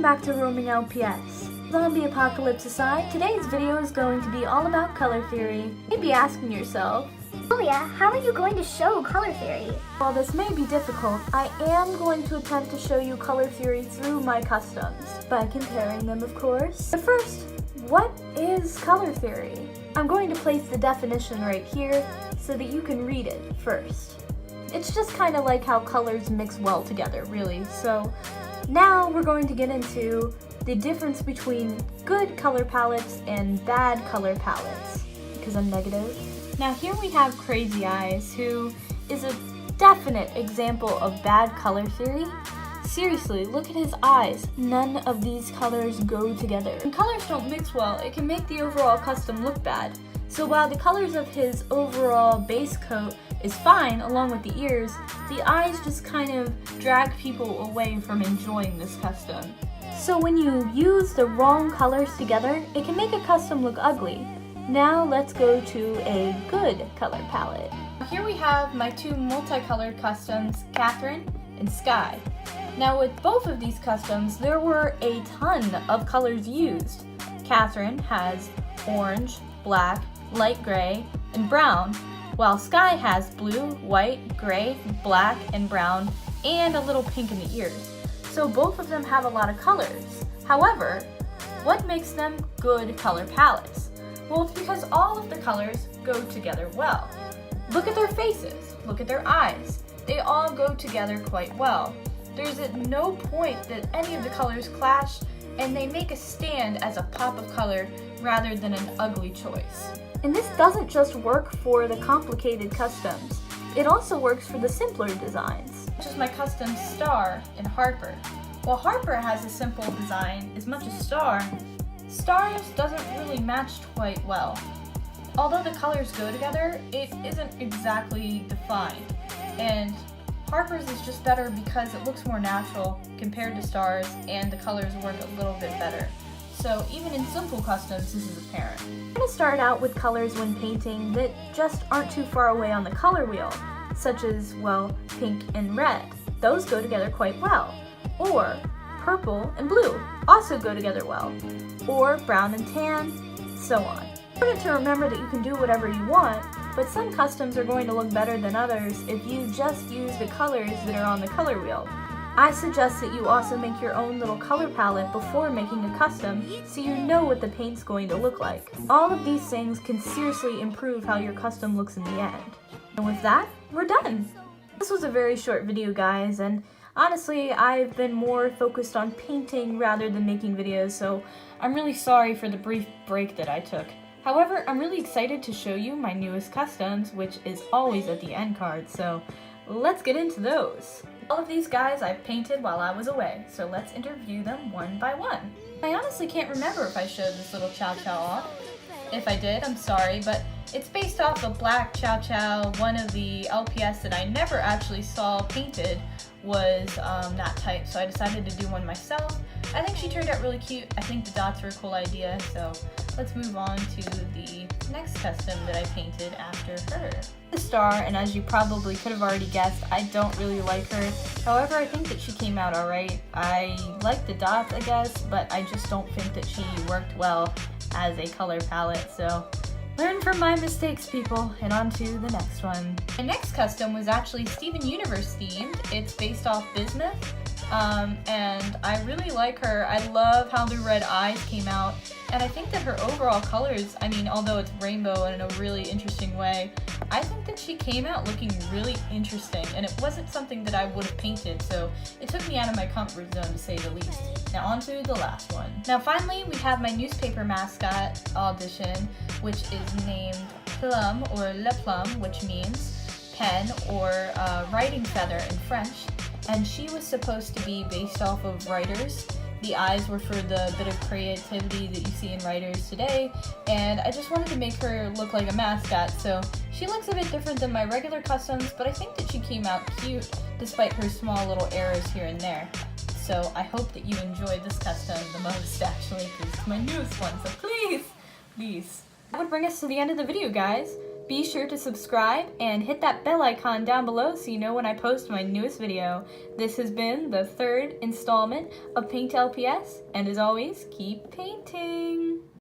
back to Roaming LPS. Zombie apocalypse aside, today's video is going to be all about color theory. You may be asking yourself, Julia, how are you going to show color theory? while this may be difficult, I am going to attempt to show you color theory through my customs, by comparing them of course. But first, what is color theory? I'm going to place the definition right here so that you can read it first. It's just kind of like how colors mix well together, really. So now we're going to get into the difference between good color palettes and bad color palettes, because I'm negative. Now here we have Crazy Eyes, who is a definite example of bad color theory. Seriously, look at his eyes. None of these colors go together. When colors don't mix well, it can make the overall custom look bad. So while the colors of his overall base coat is fine, along with the ears, the eyes just kind of drag people away from enjoying this custom. So when you use the wrong colors together, it can make a custom look ugly. Now let's go to a good color palette. Here we have my two multicolored customs, Catherine and Sky. Now with both of these customs, there were a ton of colors used. Catherine has orange, black, light gray, and brown, while Sky has blue, white, gray, black, and brown, and a little pink in the ears. So both of them have a lot of colors. However, what makes them good color palettes? Well, it's because all of the colors go together well. Look at their faces, look at their eyes. They all go together quite well. There's at no point that any of the colors clash, and they make a stand as a pop of color rather than an ugly choice. And this doesn't just work for the complicated customs, it also works for the simpler designs, such as my custom Star and Harper. While Harper has a simple design as much as Star's doesn't really match quite well. Although the colors go together, it isn't exactly defined, and Harper's is just better because it looks more natural compared to Star's, and the colors work a little bit better. So even in simple customs, this is apparent. I'm going to start out with colors when painting that just aren't too far away on the color wheel, such as, well, pink and red. Those go together quite well. Or purple and blue also go together well. Or brown and tan, so on. It's important to remember that you can do whatever you want, but some customs are going to look better than others if you just use the colors that are on the color wheel. I suggest that you also make your own little color palette before making a custom so you know what the paint's going to look like. All of these things can seriously improve how your custom looks in the end. And with that, we're done! This was a very short video, guys, and honestly, I've been more focused on painting rather than making videos, so I'm really sorry for the brief break that I took. However, I'm really excited to show you my newest customs, which is always at the end card, so let's get into those. All of these guys I've painted while I was away, so let's interview them one by one. I honestly can't remember if I showed this little Chow Chow off. If I did, I'm sorry, but it's based off of Black Chow Chow. One of the LPS that I never actually saw painted was that type, so I decided to do one myself. I think she turned out really cute. I think the dots were a cool idea, so let's move on to the next custom that I painted after her. The Star, and as you probably could have already guessed, I don't really like her. However, I think that she came out alright. I like the dots, I guess, but I just don't think that she worked well as a color palette, so learn from my mistakes, people, and on to the next one. My next custom was actually Steven Universe themed. It's based off Bismuth, and I really like her. I love how the red eyes came out, and I think that her overall colors, I mean, although it's rainbow and in a really interesting way, I think that she came out looking really interesting, and it wasn't something that I would have painted, so it took me out of my comfort zone to say the least. Now on to the last one. Now finally, we have my newspaper mascot audition, which is named Plum, or Le Plum, which means pen or writing feather in French, and she was supposed to be based off of writers. The eyes were for the bit of creativity that you see in writers today, and I just wanted to make her look like a mascot, so she looks a bit different than my regular customs, but I think that she came out cute despite her small little errors here and there. So I hope that you enjoyed this custom the most, actually, because it's my newest one, so please. That would bring us to the end of the video, guys. Be sure to subscribe and hit that bell icon down below so you know when I post my newest video. This has been the 3rd installment of Paint LPS, and as always, keep painting!